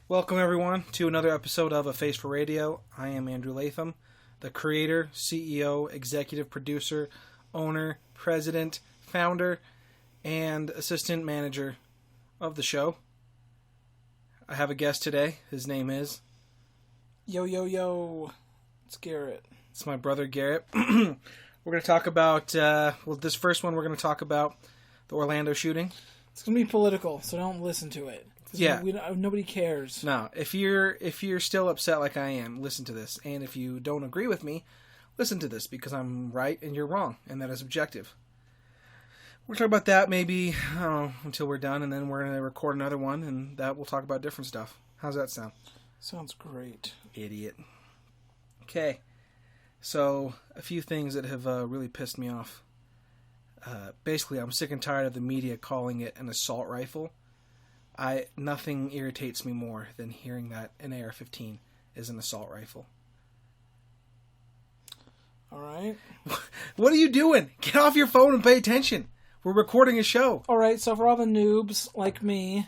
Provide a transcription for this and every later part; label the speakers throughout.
Speaker 1: Welcome, everyone, to another episode of A Face for Radio. I am Andrew Latham, the creator, CEO, executive producer, owner, president, founder, and assistant manager of the show. I have a guest today. His name is...
Speaker 2: Yo. It's Garrett.
Speaker 1: It's my brother, Garrett. We're going to talk about... this first one, we're going to talk about the Orlando shooting.
Speaker 2: It's going to be political, so don't listen to it.
Speaker 1: Yeah.
Speaker 2: Nobody cares.
Speaker 1: No, if you're still upset like I am, listen to this. And if you don't agree with me, listen to this because I'm right and you're wrong, and that is objective. We'll talk about that maybe, I don't know, until we're done, and then we're going to record another one, and that we'll talk about different stuff. How's that sound?
Speaker 2: Sounds great.
Speaker 1: Idiot. Okay, so a few things that have really pissed me off. Basically, I'm sick and tired of the media calling it an assault rifle. Nothing irritates me more than hearing that an AR-15 is an assault rifle.
Speaker 2: All right.
Speaker 1: What are you doing? Get off your phone and pay attention. We're recording a show.
Speaker 2: All right, so for all the noobs like me,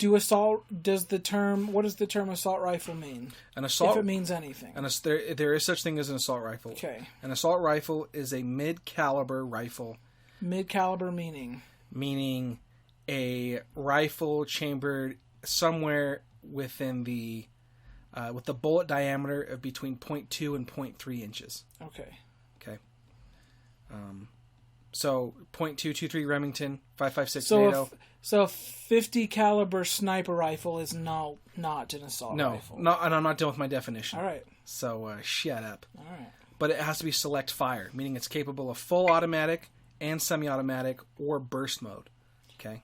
Speaker 2: what does the term assault rifle mean?
Speaker 1: An assault,
Speaker 2: if it means anything.
Speaker 1: There is such thing as an assault rifle.
Speaker 2: Okay.
Speaker 1: An assault rifle is a mid-caliber rifle.
Speaker 2: Mid-caliber meaning?
Speaker 1: Meaning a rifle chambered somewhere within the with the bullet diameter of between 0.2 and 0.3 inches.
Speaker 2: Okay.
Speaker 1: So 0.223 Remington, 5.56
Speaker 2: so
Speaker 1: NATO.
Speaker 2: So a 50 caliber sniper rifle is not an assault rifle.
Speaker 1: No, and I'm not done with my definition.
Speaker 2: All right.
Speaker 1: So shut up.
Speaker 2: All right.
Speaker 1: But it has to be select fire, meaning it's capable of full automatic and semi-automatic or burst mode. Okay.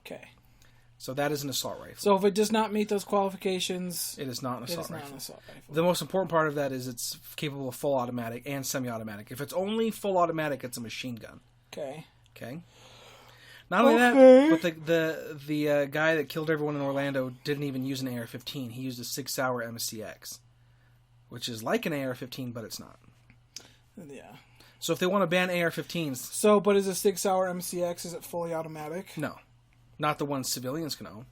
Speaker 1: So that is an assault rifle.
Speaker 2: So if it does not meet those qualifications,
Speaker 1: it is not an assault rifle.
Speaker 2: It is not an assault rifle.
Speaker 1: The most important part of that is it's capable of full automatic and semi-automatic. If it's only full automatic, it's a machine gun.
Speaker 2: Okay.
Speaker 1: Not only that, but the guy that killed everyone in Orlando didn't even use an AR-15. He used a 6-hour MCX, which is like an AR-15, but it's not.
Speaker 2: Yeah.
Speaker 1: So if they want to ban AR-15s...
Speaker 2: But is a 6-hour MCX, is it fully automatic?
Speaker 1: No. Not the ones civilians can own.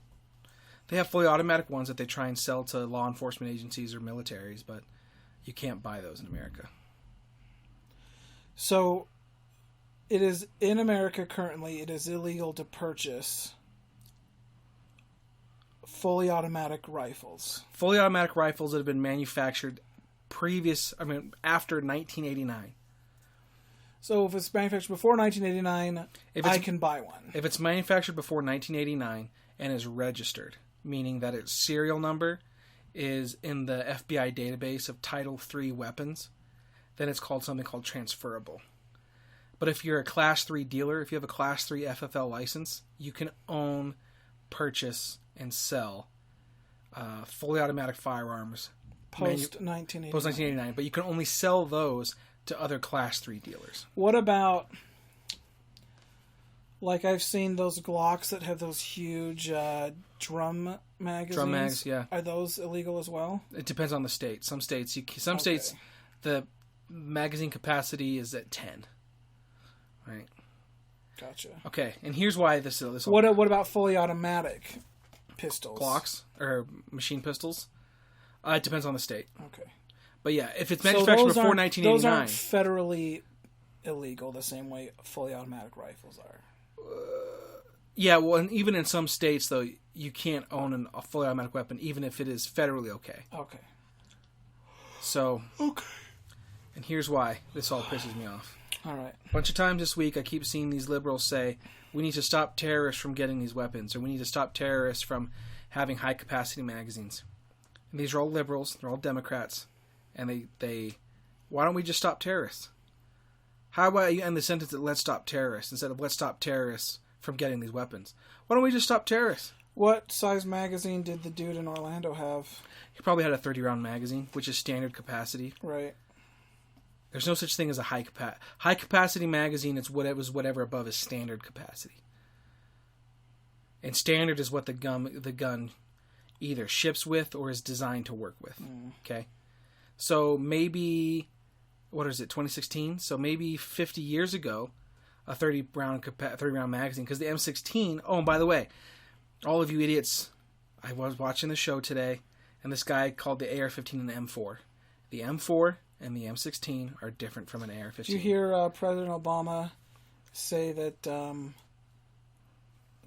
Speaker 1: They have fully automatic ones that they try and sell to law enforcement agencies or militaries, but you can't buy those in America.
Speaker 2: So, it is in America currently, it is illegal to purchase fully automatic rifles.
Speaker 1: Fully automatic rifles that have been manufactured after 1989.
Speaker 2: So if it's manufactured before 1989, I can buy one.
Speaker 1: If it's manufactured before 1989 and is registered, meaning that its serial number is in the FBI database of Title III weapons, then it's called something called transferable. But if you're a Class 3 dealer, if you have a Class 3 FFL license, you can own, purchase, and sell fully automatic firearms.
Speaker 2: Post-1989.
Speaker 1: Post-1989. But you can only sell those to other Class 3 dealers.
Speaker 2: What about, like I've seen those Glocks that have those huge drum magazines?
Speaker 1: Drum mags, yeah.
Speaker 2: Are those illegal as well?
Speaker 1: It depends on the state. Some states, states, the magazine capacity is at 10. Right.
Speaker 2: Gotcha.
Speaker 1: Okay, and here's why this.
Speaker 2: What about fully automatic pistols?
Speaker 1: Glocks or machine pistols? It depends on the state.
Speaker 2: Okay.
Speaker 1: But yeah, if it's manufactured before 1989...
Speaker 2: Those aren't federally illegal the same way fully automatic rifles are.
Speaker 1: Yeah, well, and even in some states, though, you can't own a fully automatic weapon, even if it is federally okay.
Speaker 2: Okay.
Speaker 1: So... Okay. And here's why this all pisses me off.
Speaker 2: All right.
Speaker 1: A bunch of times this week, I keep seeing these liberals say, we need to stop terrorists from getting these weapons, or we need to stop terrorists from having high-capacity magazines. And these are all liberals. They're all Democrats. And they why don't we just stop terrorists? How about you end the sentence at let's stop terrorists instead of let's stop terrorists from getting these weapons? Why don't we just stop terrorists?
Speaker 2: What size magazine did the dude in Orlando have?
Speaker 1: He probably had a 30-round magazine, which is standard capacity.
Speaker 2: Right.
Speaker 1: There's no such thing as a high capacity magazine. It's whatever above is standard capacity. And standard is what the gun either ships with or is designed to work with. Okay? So maybe, 2016? So maybe 50 years ago, a 30-round magazine, because the M16, oh, and by the way, all of you idiots I was watching the show today, and this guy called the AR-15 an M4. The M4 and the M16 are different from an AR-15.
Speaker 2: Did you hear President Obama say that,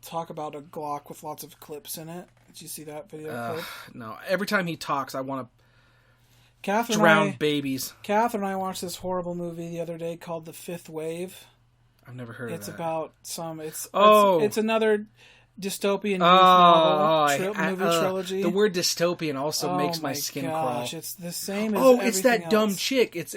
Speaker 2: talk about a Glock with lots of clips in it? Did you see that video clip?
Speaker 1: No. Every time he talks, I want to
Speaker 2: Drown
Speaker 1: babies.
Speaker 2: Catherine and I watched this horrible movie the other day called The Fifth Wave.
Speaker 1: I've never heard of that.
Speaker 2: It's about it's another dystopian movie trilogy.
Speaker 1: The word dystopian also makes my skin crawl.
Speaker 2: It's the same as
Speaker 1: it's that
Speaker 2: else.
Speaker 1: dumb chick. It's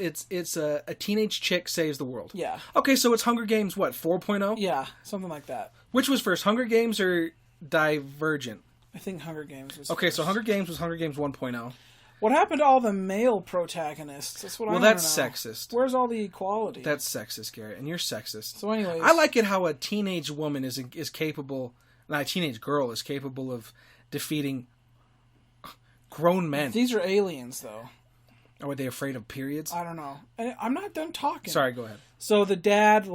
Speaker 1: a teenage chick saves the world.
Speaker 2: Yeah.
Speaker 1: Okay, so it's Hunger Games, what, 4.0?
Speaker 2: Yeah, something like that.
Speaker 1: Which was first, Hunger Games or Divergent?
Speaker 2: I think Hunger Games was
Speaker 1: Okay,
Speaker 2: first.
Speaker 1: so Hunger Games was Hunger Games 1.0.
Speaker 2: What happened to all the male protagonists? That's what I want to know.
Speaker 1: Well, that's sexist.
Speaker 2: Where's all the equality?
Speaker 1: That's sexist, Garrett, and you're sexist.
Speaker 2: So anyways.
Speaker 1: I like it how a teenage woman is capable, not a teenage girl, is capable of defeating grown men.
Speaker 2: These are aliens, though.
Speaker 1: Or were they afraid of periods?
Speaker 2: I don't know. I'm not done talking.
Speaker 1: Sorry, go ahead.
Speaker 2: So the dad,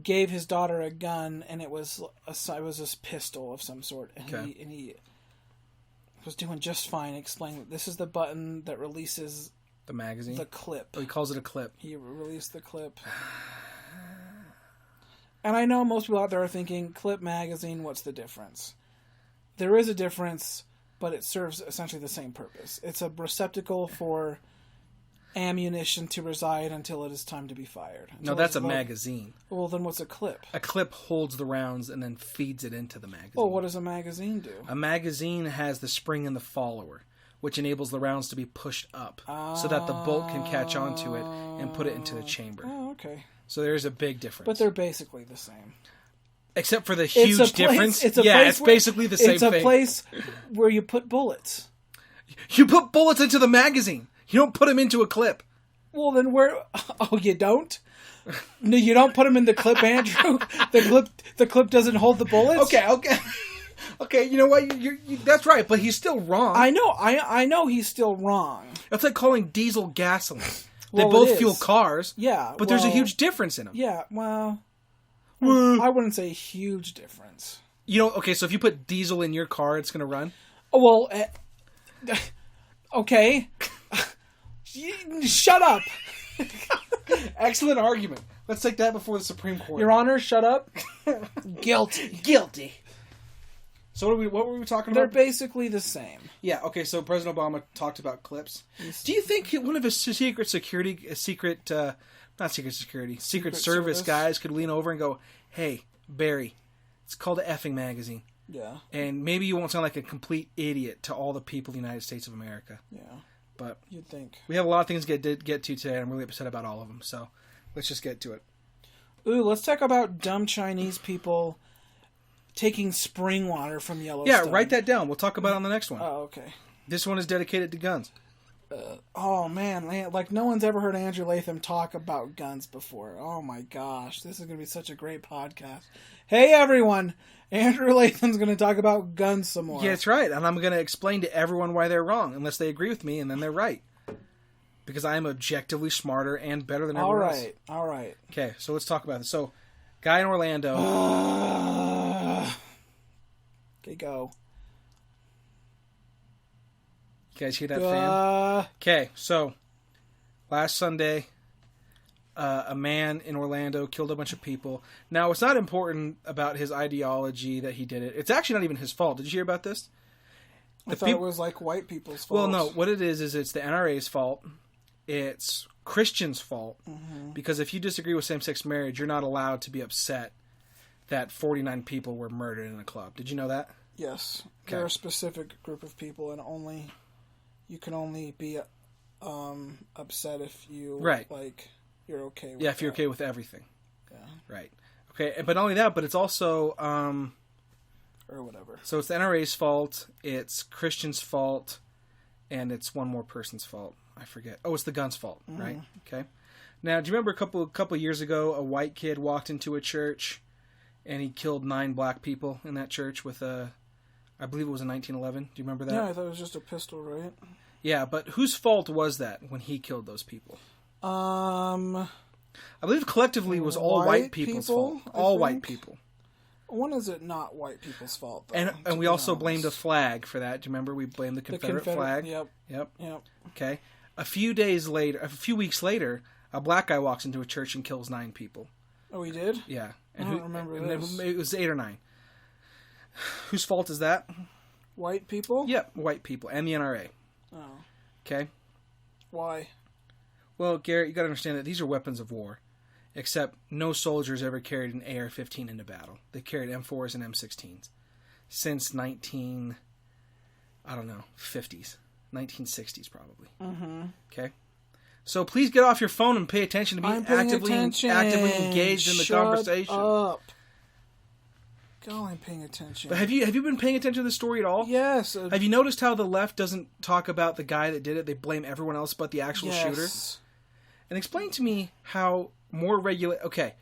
Speaker 2: gave his daughter a gun, and it was this pistol of some sort, and he was doing just fine. Explaining that this is the button that releases
Speaker 1: the magazine,
Speaker 2: the clip.
Speaker 1: Oh, he calls it a clip.
Speaker 2: He released the clip, and I know most people out there are thinking, "Clip magazine, what's the difference?" There is a difference, but it serves essentially the same purpose. It's a receptacle for ammunition to reside until it is time to be fired.
Speaker 1: No, that's a magazine.
Speaker 2: Well, then what's a clip?
Speaker 1: A clip holds the rounds and then feeds it into the magazine.
Speaker 2: Well, what does a magazine do?
Speaker 1: A magazine has the spring and the follower, which enables the rounds to be pushed up so that the bolt can catch onto it and put it into the chamber.
Speaker 2: Oh, okay.
Speaker 1: So there's a big difference.
Speaker 2: But they're basically the same.
Speaker 1: Except for the huge difference.
Speaker 2: It's
Speaker 1: basically the same thing.
Speaker 2: It's a place where you put bullets.
Speaker 1: You put bullets into the magazine. You don't put them into a clip.
Speaker 2: Well, then where... Oh, you don't? No, you don't put them in the clip, Andrew? The clip doesn't hold the bullets?
Speaker 1: Okay, you know what? That's right, but he's still wrong.
Speaker 2: I know he's still wrong.
Speaker 1: It's like calling diesel gasoline. They
Speaker 2: Well,
Speaker 1: both fuel cars.
Speaker 2: Yeah.
Speaker 1: But there's a huge difference in them.
Speaker 2: Yeah, well... I wouldn't say a huge difference.
Speaker 1: Okay, so if you put diesel in your car, it's going to run?
Speaker 2: Oh, well... okay. Shut up.
Speaker 1: Excellent argument. Let's take that before the Supreme Court.
Speaker 2: Your Honor, shut up. Guilty.
Speaker 1: So what were we talking
Speaker 2: They're
Speaker 1: about?
Speaker 2: basically the same.
Speaker 1: Yeah, okay, so President Obama talked about clips. Do you think one of his Secret Service guys could lean over and go, "Hey, Barry, it's called an effing magazine.
Speaker 2: Yeah.
Speaker 1: And maybe you won't sound like a complete idiot to all the people of the United States of America."
Speaker 2: Yeah.
Speaker 1: But
Speaker 2: you'd think.
Speaker 1: We have a lot of things to get to today, and I'm really upset about all of them. So let's just get to it.
Speaker 2: Ooh, let's talk about dumb Chinese people taking spring water from Yellowstone.
Speaker 1: Yeah, write that down. We'll talk about it on the next one.
Speaker 2: Oh, okay.
Speaker 1: This one is dedicated to guns.
Speaker 2: Oh, man. Like, no one's ever heard Andrew Latham talk about guns before. Oh, my gosh. This is going to be such a great podcast. Hey, everyone. Andrew Latham's going to talk about guns some more.
Speaker 1: Yeah, that's right. And I'm going to explain to everyone why they're wrong, unless they agree with me, and then they're right. Because I am objectively smarter and better than everyone else.
Speaker 2: All right.
Speaker 1: Okay, so let's talk about this. So, guy in Orlando.
Speaker 2: Okay, go.
Speaker 1: You guys hear that fan? Okay, so last Sunday, a man in Orlando killed a bunch of people. Now, it's not important about his ideology that he did it. It's actually not even his fault. Did you hear about this?
Speaker 2: I thought it was like white people's fault.
Speaker 1: Well, no. What it is it's the NRA's fault. It's Christians' fault. Mm-hmm. Because if you disagree with same-sex marriage, you're not allowed to be upset that 49 people were murdered in a club. Did you know that?
Speaker 2: Yes. Okay. They're a specific group of people, and you can only be upset if you you're okay with
Speaker 1: if you're okay with everything.
Speaker 2: Yeah.
Speaker 1: Right. Okay, but not only that, but it's also
Speaker 2: or whatever.
Speaker 1: So it's the NRA's fault, it's Christian's fault, and it's one more person's fault. I forget. Oh, it's the gun's fault, right? Okay. Now, do you remember a couple years ago, a white kid walked into a church and he killed 9 black people in that church with I believe it was in 1911. Do you remember that?
Speaker 2: Yeah, I thought it was just a pistol, right?
Speaker 1: Yeah, but whose fault was that when he killed those people? I believe collectively it was all white people's fault. All white people.
Speaker 2: When is it not white people's fault, though?
Speaker 1: And we also blamed the flag for that. Do you remember we blamed the Confederate flag?
Speaker 2: Yep.
Speaker 1: Okay. A few weeks later, a black guy walks into a church and kills 9 people.
Speaker 2: Oh, he did?
Speaker 1: Yeah.
Speaker 2: I don't remember this.
Speaker 1: It was 8 or 9. Whose fault is that?
Speaker 2: White people?
Speaker 1: Yep, white people and the NRA.
Speaker 2: Oh.
Speaker 1: Okay.
Speaker 2: Why?
Speaker 1: Well, Garrett, you got to understand that these are weapons of war. Except no soldiers ever carried an AR-15 into battle. They carried M4s and M16s since 1950s, 1960s probably.
Speaker 2: Mm-hmm.
Speaker 1: Okay, so please get off your phone and pay attention to be actively engaged in the conversation.
Speaker 2: Up. God, I'm paying attention.
Speaker 1: But have you been paying attention to the story at all?
Speaker 2: Yes.
Speaker 1: Have you noticed how the left doesn't talk about the guy that did it? They blame everyone else but the actual shooter. And explain to me how. More regular. Okay,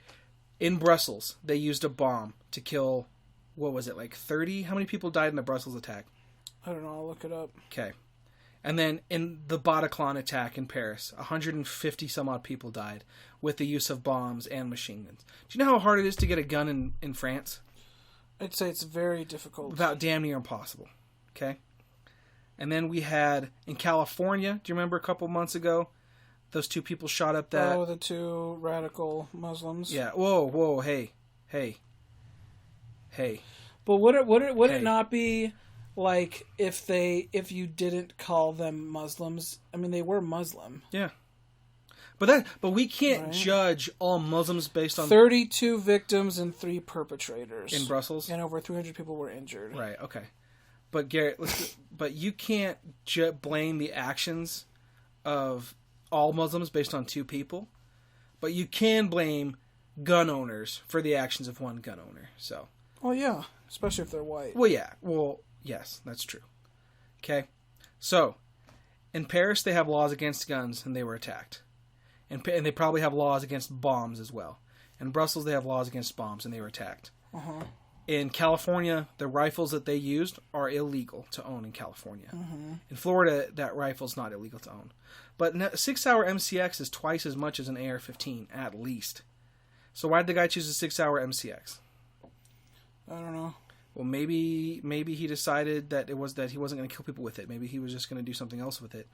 Speaker 1: in Brussels, they used a bomb to kill. What was it, like 30? How many people died in the Brussels attack?
Speaker 2: I don't know. I'll look it up.
Speaker 1: Okay, and then in the Bataclan attack in Paris, 150 some odd people died with the use of bombs and machine guns. Do you know how hard it is to get a gun in France?
Speaker 2: I'd say it's very difficult.
Speaker 1: About damn near impossible. Okay, and then we had in California. Do you remember a couple months ago? Those 2 people shot up that...
Speaker 2: Oh, the 2 radical Muslims.
Speaker 1: Yeah. Whoa, hey.
Speaker 2: But would it not be like if you didn't call them Muslims? I mean, they were Muslim.
Speaker 1: Yeah. But we can't judge all Muslims based on
Speaker 2: 32 victims and 3 perpetrators
Speaker 1: in Brussels,
Speaker 2: and over 300 people were injured.
Speaker 1: Right. Okay. But Garrett, but you can't blame the actions of all Muslims based on 2 people, but you can blame gun owners for the actions of 1 gun owner. So.
Speaker 2: Well, yeah, especially if they're white.
Speaker 1: Well, yeah. Well, yes, that's true. Okay. So, in Paris, they have laws against guns, and they were attacked, and they probably have laws against bombs as well. In Brussels, they have laws against bombs, and they were attacked.
Speaker 2: Uh-huh.
Speaker 1: In California, the rifles that they used are illegal to own in California.
Speaker 2: Mm-hmm.
Speaker 1: In Florida, that rifle's not illegal to own. But a 6-hour MCX is twice as much as an AR-15, at least. So why did the guy choose a 6-hour MCX?
Speaker 2: I don't know.
Speaker 1: Well, maybe he decided that he wasn't going to kill people with it. Maybe he was just going to do something else with it,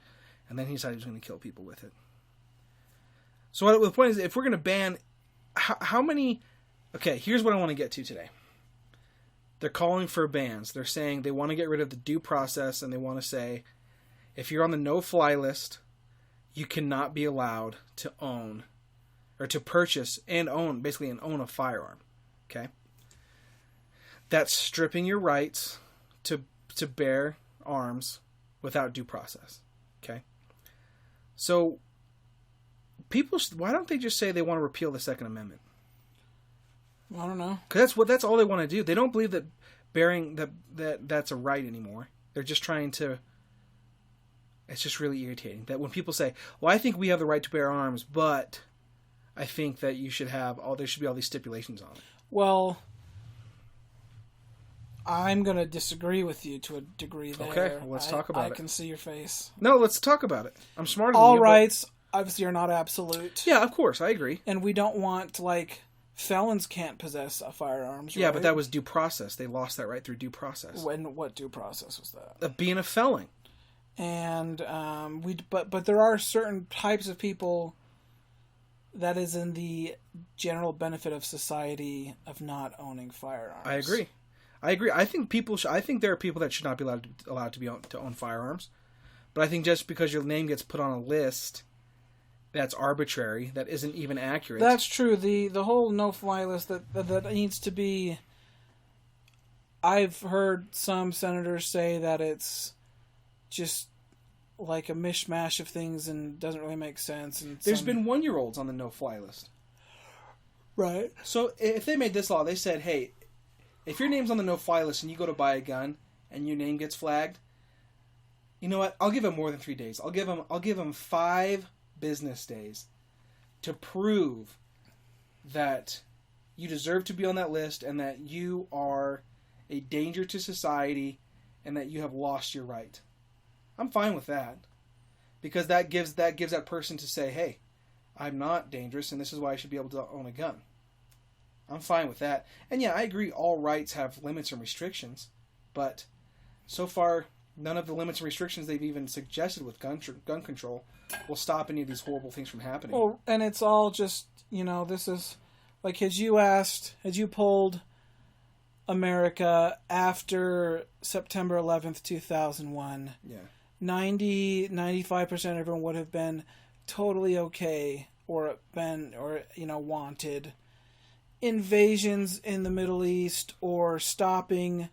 Speaker 1: and then he decided he was going to kill people with it. So the point is, if we're going to ban, how many? Okay, here's what I want to get to today. They're calling for bans. They're saying they want to get rid of the due process, and they want to say, if you're on the no-fly list, you cannot be allowed to own, or to purchase and own, basically own a firearm. Okay? That's stripping your rights to bear arms without due process. Okay? So, why don't they just say they want to repeal the Second Amendment?
Speaker 2: I don't know.
Speaker 1: Because that's all they want to do. They don't believe that bearing that's a right anymore. They're just trying to. It's just really irritating that when people say, "Well, I think we have the right to bear arms, but I think that there should be all these stipulations on it."
Speaker 2: Well, I'm going to disagree with you to a degree there.
Speaker 1: Okay, well, let's talk about it.
Speaker 2: I can see your face.
Speaker 1: No, let's talk about it. I'm smarter than you.
Speaker 2: All rights obviously are not absolute.
Speaker 1: Yeah, of course, I agree.
Speaker 2: And we don't want felons can't possess firearms.
Speaker 1: Yeah,
Speaker 2: right?
Speaker 1: but that was due process. They lost that right through due process.
Speaker 2: What due process was that?
Speaker 1: Of being a felon.
Speaker 2: And but there are certain types of people that is in the general benefit of society of not owning firearms.
Speaker 1: I agree. I think I think there are people that should not be allowed to own firearms. But I think just because your name gets put on a list that's arbitrary, that isn't even accurate.
Speaker 2: That's true. The whole no-fly list that needs to be. I've heard some senators say that it's just like a mishmash of things and doesn't really make sense. And
Speaker 1: there's been 1-year-olds on the no-fly list.
Speaker 2: Right.
Speaker 1: So if they made this law, they said, hey, if your name's on the no-fly list and you go to buy a gun and your name gets flagged, you know what? I'll give them more than 3 days. I'll give them 5 business days to prove that you deserve to be on that list and that you are a danger to society and that you have lost your right. I'm fine with that because that gives that person to say, hey, I'm not dangerous and this is why I should be able to own a gun. I'm fine with that. And yeah, I agree all rights have limits and restrictions, but so far, none of the limits and restrictions they've even suggested with gun control will stop any of these horrible things from happening.
Speaker 2: Well, and it's all just, this is, like, had you polled America after September 11th, 2001,
Speaker 1: yeah,
Speaker 2: 95% of everyone would have been totally okay or wanted invasions in the Middle East or stopping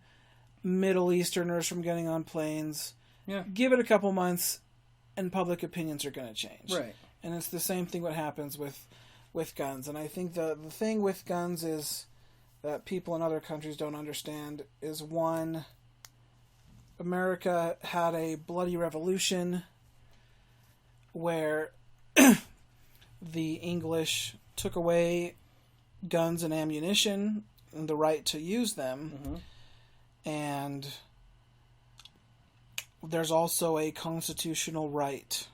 Speaker 2: Middle Easterners from getting on planes.
Speaker 1: Yeah.
Speaker 2: Give it a couple months and public opinions are going to change.
Speaker 1: Right.
Speaker 2: And it's the same thing what happens with guns. And I think the thing with guns is that people in other countries don't understand is, one, America had a bloody revolution where the English took away guns and ammunition and the right to use them.
Speaker 1: Mm-hmm.
Speaker 2: And there's also a constitutional right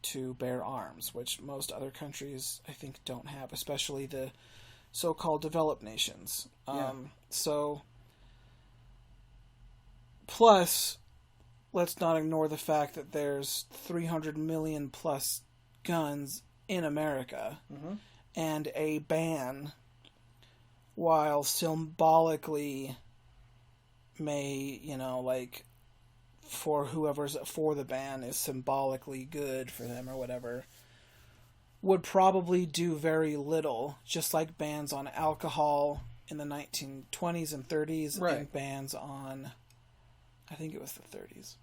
Speaker 2: to bear arms, which most other countries, I think, don't have, especially the so-called developed nations.
Speaker 1: Yeah.
Speaker 2: So, plus, let's not ignore the fact that there's 300 million plus guns in America.
Speaker 1: Mm-hmm.
Speaker 2: And a ban, while symbolically may, for whoever's for the ban is symbolically good for them or whatever, would probably do very little, just like bans on alcohol in the 1920s and 30s,
Speaker 1: right.
Speaker 2: And bans on, I think it was the 30s,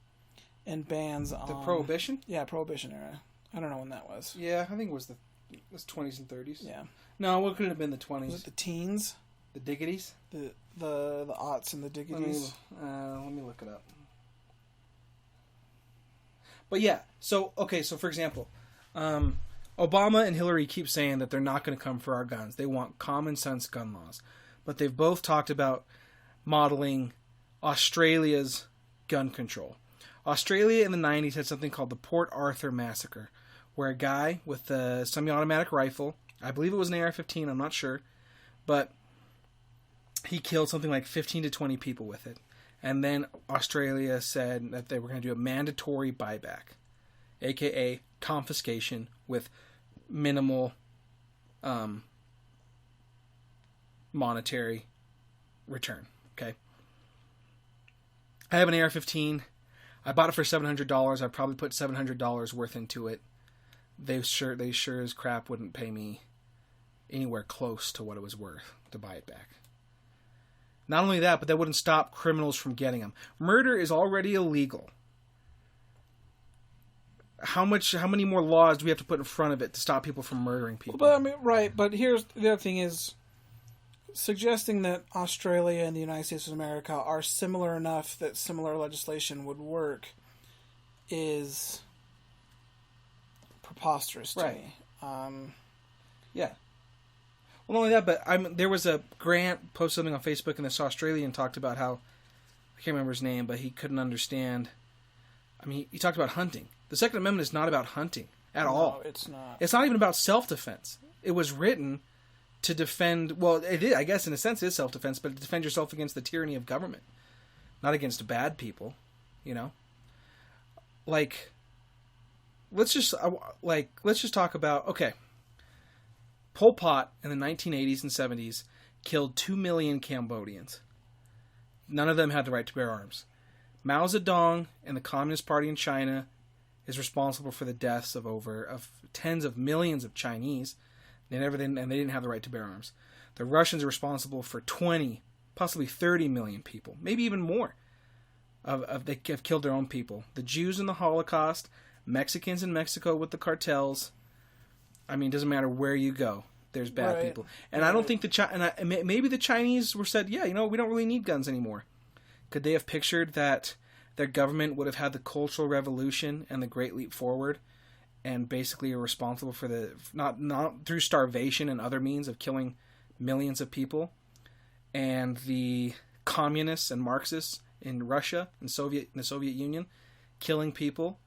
Speaker 2: and bans on...
Speaker 1: The Prohibition?
Speaker 2: Yeah, Prohibition era. I don't know when that was.
Speaker 1: Yeah, I think it was the 20s and 30s.
Speaker 2: Yeah.
Speaker 1: No, what could it have been the 20s?
Speaker 2: Was it the teens?
Speaker 1: The diggities?
Speaker 2: The aughts and the diggities?
Speaker 1: Let me look it up. But yeah, so for example, Obama and Hillary keep saying that they're not going to come for our guns. They want common sense gun laws. But they've both talked about modeling Australia's gun control. Australia in the 90s had something called the Port Arthur Massacre, where a guy with a semi-automatic rifle, I believe it was an AR-15, I'm not sure, but he killed something like 15 to 20 people with it. And then Australia said that they were going to do a mandatory buyback, aka confiscation with minimal monetary return. Okay. I have an AR-15. I bought it for $700. I probably put $700 worth into it. They sure as crap wouldn't pay me anywhere close to what it was worth to buy it back. Not only that, but that wouldn't stop criminals from getting them. Murder is already illegal. How many more laws do we have to put in front of it to stop people from murdering people?
Speaker 2: But I mean, right. But here's the other thing: is suggesting that Australia and the United States of America are similar enough that similar legislation would work is preposterous to me.
Speaker 1: Yeah. Well, not only that, but there was a Grant posted something on Facebook, and this Australian talked about how, I can't remember his name, but he couldn't understand. I mean, he talked about hunting. The Second Amendment is not about hunting at all.
Speaker 2: No, it's not.
Speaker 1: It's not even about self-defense. It was written to defend, well, it is, I guess in a sense it is self-defense, but to defend yourself against the tyranny of government, not against bad people, Like, let's just talk about, okay, Pol Pot in the 1980s and 70s killed 2 million Cambodians. None of them had the right to bear arms. Mao Zedong and the Communist Party in China is responsible for the deaths of tens of millions of Chinese. And they didn't have the right to bear arms. The Russians are responsible for 20, possibly 30 million people, maybe even more. They have killed their own people. The Jews in the Holocaust, Mexicans in Mexico with the cartels. I mean, it doesn't matter where you go. There's bad people. And I don't think maybe the Chinese were said, yeah, we don't really need guns anymore. Could they have pictured that their government would have had the Cultural Revolution and the Great Leap Forward and basically are responsible for the, not through starvation and other means of killing millions of people, and the communists and Marxists in Russia and the Soviet Union killing people?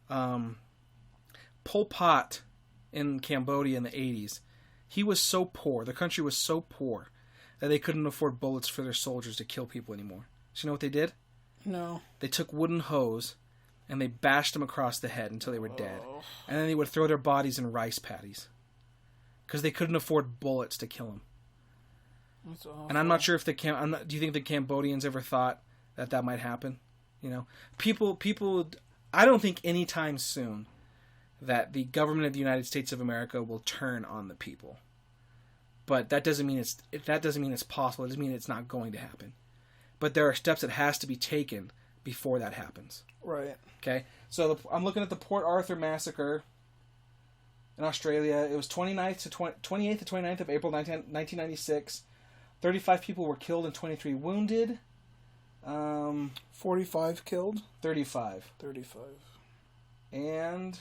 Speaker 1: Pol Pot in Cambodia in the 80s, He was so poor. The country was so poor that they couldn't afford bullets for their soldiers to kill people anymore. So you know what they did?
Speaker 2: No.
Speaker 1: They took wooden hose and they bashed them across the head until they were dead. And then they would throw their bodies in rice paddies because they couldn't afford bullets to kill them.
Speaker 2: That's awful.
Speaker 1: And I'm not sure if do you think the Cambodians ever thought that might happen? You know, people. I don't think anytime soon that the government of the United States of America will turn on the people. But that doesn't mean it's possible. It doesn't mean it's not going to happen. But there are steps that has to be taken before that happens.
Speaker 2: Right.
Speaker 1: Okay. So I'm looking at the Port Arthur massacre in Australia. It was 28th to 29th of April 1996. 35 people were killed and 23 wounded.
Speaker 2: 45 killed?
Speaker 1: 35.
Speaker 2: 35.
Speaker 1: And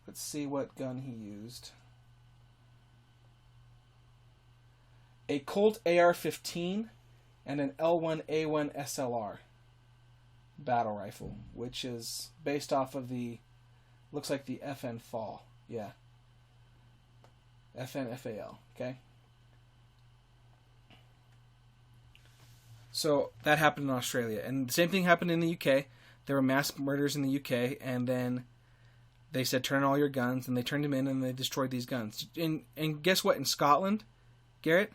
Speaker 1: let's see what gun he used. A Colt AR-15 and an L1A1 SLR battle rifle, which is based off of looks like the FN FAL. Yeah. FN FAL, okay? So that happened in Australia. And the same thing happened in the UK. There were mass murders in the UK, and then they said, turn all your guns, and they turned them in, and they destroyed these guns. And guess what? In Scotland, Garrett?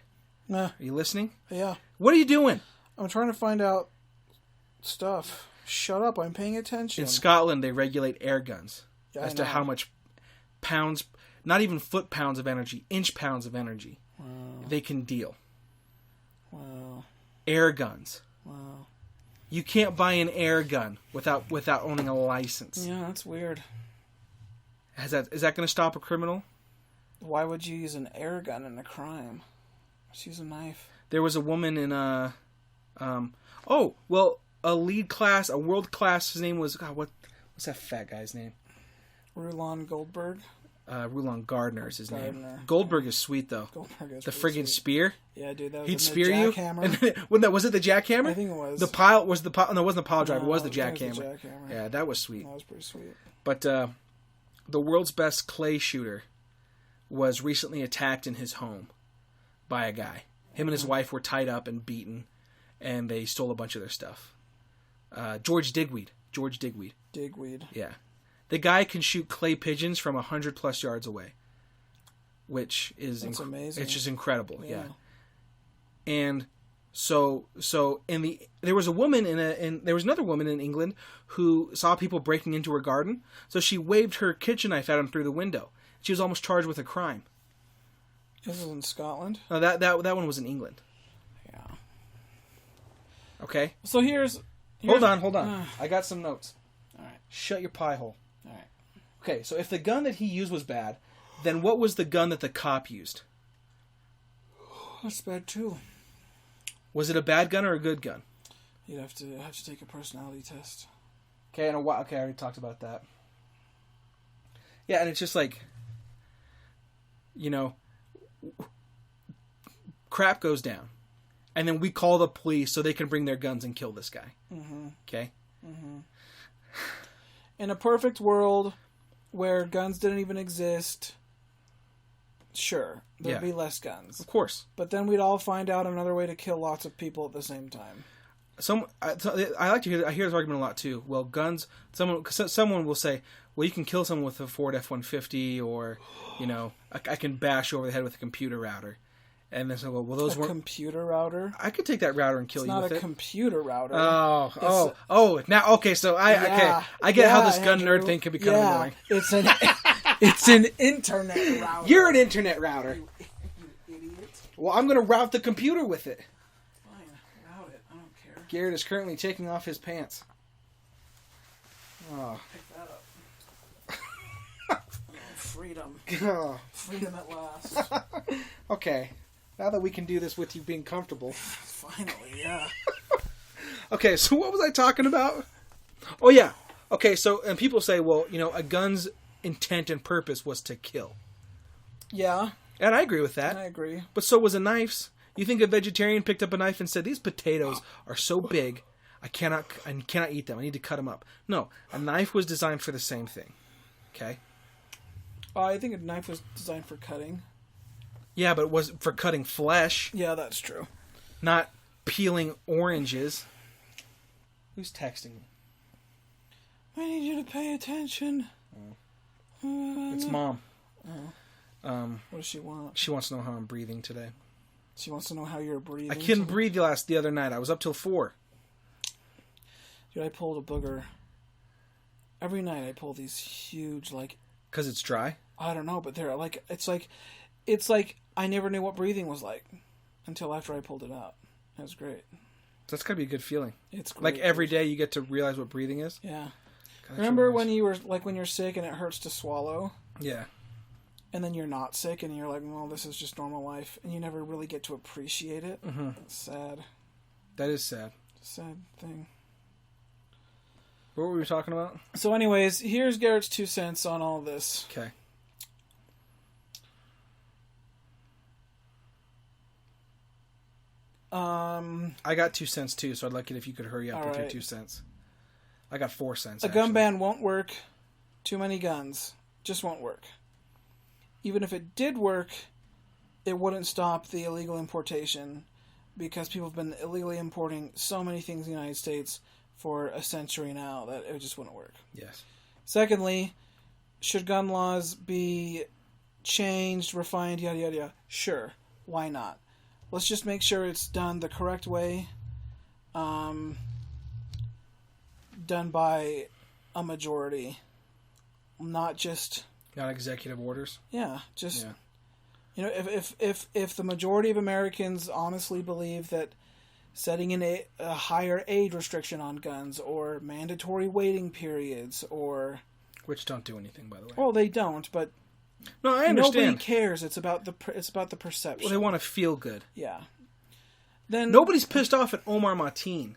Speaker 2: Nah.
Speaker 1: Are you listening?
Speaker 2: Yeah.
Speaker 1: What are you doing?
Speaker 2: I'm trying to find out stuff. Shut up, I'm paying attention.
Speaker 1: In Scotland, they regulate air guns
Speaker 2: Yeah,
Speaker 1: as to how much pounds, not even foot-pounds of energy, inch-pounds of energy they can deal.
Speaker 2: Wow.
Speaker 1: Air guns.
Speaker 2: Wow.
Speaker 1: You can't buy an air gun without owning a license.
Speaker 2: Yeah, that's weird.
Speaker 1: Is that going to stop a criminal?
Speaker 2: Why would you use an air gun in a crime? Just use a knife.
Speaker 1: There was a woman in a lead class, a world class. His name was what's that fat guy's name?
Speaker 2: Rulon Goldberg.
Speaker 1: Rulon Gardner is his
Speaker 2: Gardner.
Speaker 1: name. Goldberg is sweet though.
Speaker 2: Goldberg is
Speaker 1: the
Speaker 2: pretty
Speaker 1: friggin'
Speaker 2: sweet.
Speaker 1: spear.
Speaker 2: Yeah, dude, that was
Speaker 1: He'd
Speaker 2: in
Speaker 1: spear
Speaker 2: the
Speaker 1: you.
Speaker 2: jackhammer.
Speaker 1: Was it the jackhammer?
Speaker 2: I think it was.
Speaker 1: The pile was the pile. No, it wasn't the pile driver.
Speaker 2: No,
Speaker 1: it was the
Speaker 2: I think
Speaker 1: jackhammer.
Speaker 2: it was the jackhammer.
Speaker 1: Yeah, that was sweet.
Speaker 2: That was pretty sweet.
Speaker 1: But the world's best clay shooter was recently attacked in his home by a guy. Him and his wife were tied up and beaten, and they stole a bunch of their stuff. George Digweed.
Speaker 2: Digweed.
Speaker 1: Yeah. The guy can shoot clay pigeons from 100+ yards away, which is
Speaker 2: amazing.
Speaker 1: It's just incredible. Yeah. And so there was a woman there was another woman in England who saw people breaking into her garden, so she waved her kitchen knife at them through the window. She was almost charged with a crime.
Speaker 2: This was in Scotland?
Speaker 1: No, that one was in England.
Speaker 2: Yeah.
Speaker 1: Okay.
Speaker 2: So here's
Speaker 1: Hold on. I got some notes.
Speaker 2: All right.
Speaker 1: Shut your pie hole.
Speaker 2: All right.
Speaker 1: Okay, so if the gun that he used was bad, then what was the gun that the cop used?
Speaker 2: That's bad too.
Speaker 1: Was it a bad gun or a good gun?
Speaker 2: You'd have to take a personality test.
Speaker 1: Okay, I already talked about that. Yeah, and it's just like, crap goes down. And then we call the police so they can bring their guns and kill this guy. Mm-hmm. Okay?
Speaker 2: Mm-hmm. In a perfect world where guns didn't even exist, sure, there'd be less guns.
Speaker 1: Of course.
Speaker 2: But then we'd all find out another way to kill lots of people at the same time.
Speaker 1: I hear this argument a lot too. Well, guns. Someone will say, "Well, you can kill someone with a Ford F-150, or I can bash you over the head with a computer router." And then so, well, those weren't
Speaker 2: computer router.
Speaker 1: I could take that router and kill you with it.
Speaker 2: It's not a computer router.
Speaker 1: Now okay. So I get how this gun nerd thing can be kind of annoying.
Speaker 2: It's an internet router.
Speaker 1: You're an internet router.
Speaker 2: You idiot.
Speaker 1: Well, I'm going to route the computer with it.
Speaker 2: Fine, route it. I don't care.
Speaker 1: Garrett is currently taking off his pants. Oh.
Speaker 2: Pick that up. Freedom. Freedom at last.
Speaker 1: Okay. Now that we can do this with you being comfortable.
Speaker 2: Finally, yeah.
Speaker 1: Okay, so what was I talking about? Oh, yeah. Okay, so, and people say, well, a gun's intent and purpose was to kill.
Speaker 2: Yeah.
Speaker 1: And I agree with that.
Speaker 2: I agree.
Speaker 1: But so was a knife's. You think a vegetarian picked up a knife and said, these potatoes are so big, I cannot eat them. I need to cut them up. No, a knife was designed for the same thing. Okay?
Speaker 2: I think a knife was designed for cutting.
Speaker 1: Yeah, but it was for cutting flesh,
Speaker 2: Yeah, that's true.
Speaker 1: not peeling oranges. Who's texting me?
Speaker 2: I need you to pay attention.
Speaker 1: It's Mom.
Speaker 2: What does she want?
Speaker 1: She wants to know how I'm breathing today.
Speaker 2: She wants to know how you're breathing.
Speaker 1: I couldn't breathe the other night. I was up till 4.
Speaker 2: Dude, I pulled a booger. Every night I pull these huge, like...
Speaker 1: Because it's dry?
Speaker 2: I don't know, but they're like... It's like I never knew what breathing was like until after I pulled it out. It was great.
Speaker 1: That's got to be a good feeling.
Speaker 2: It's great.
Speaker 1: Like every day you get to realize what breathing is?
Speaker 2: Yeah.
Speaker 1: God,
Speaker 2: Remember when you were, like, when you're sick and it hurts to swallow?
Speaker 1: Yeah.
Speaker 2: And then you're not sick and you're like, well, this is just normal life. And you never really get to appreciate it.
Speaker 1: Mm-hmm.
Speaker 2: It's sad.
Speaker 1: That is sad.
Speaker 2: It's a sad thing.
Speaker 1: What were we talking about?
Speaker 2: So anyways, here's Garrett's 2 cents on all this.
Speaker 1: Okay. I got 2 cents too, so I'd like it if you could hurry up with your 2 cents. I got 4 cents.
Speaker 2: A gun ban won't work. Too many guns. Just won't work. Even if it did work, it wouldn't stop the illegal importation because people have been illegally importing so many things in the United States for a century now that it just wouldn't work.
Speaker 1: Yes.
Speaker 2: Secondly, should gun laws be changed, refined, yada, yada, yada? Sure. Why not? Let's just make sure it's done the correct way. Done by a majority. Not just...
Speaker 1: Not executive orders?
Speaker 2: Yeah, just... Yeah. You know, if the majority of Americans honestly believe that setting in a higher age restriction on guns or mandatory waiting periods or...
Speaker 1: Which don't do anything, by the way.
Speaker 2: Well, they don't, but...
Speaker 1: No, I understand.
Speaker 2: Nobody cares. It's about the perception.
Speaker 1: Well, they want to feel good.
Speaker 2: Yeah. Then
Speaker 1: nobody's pissed off at Omar Mateen,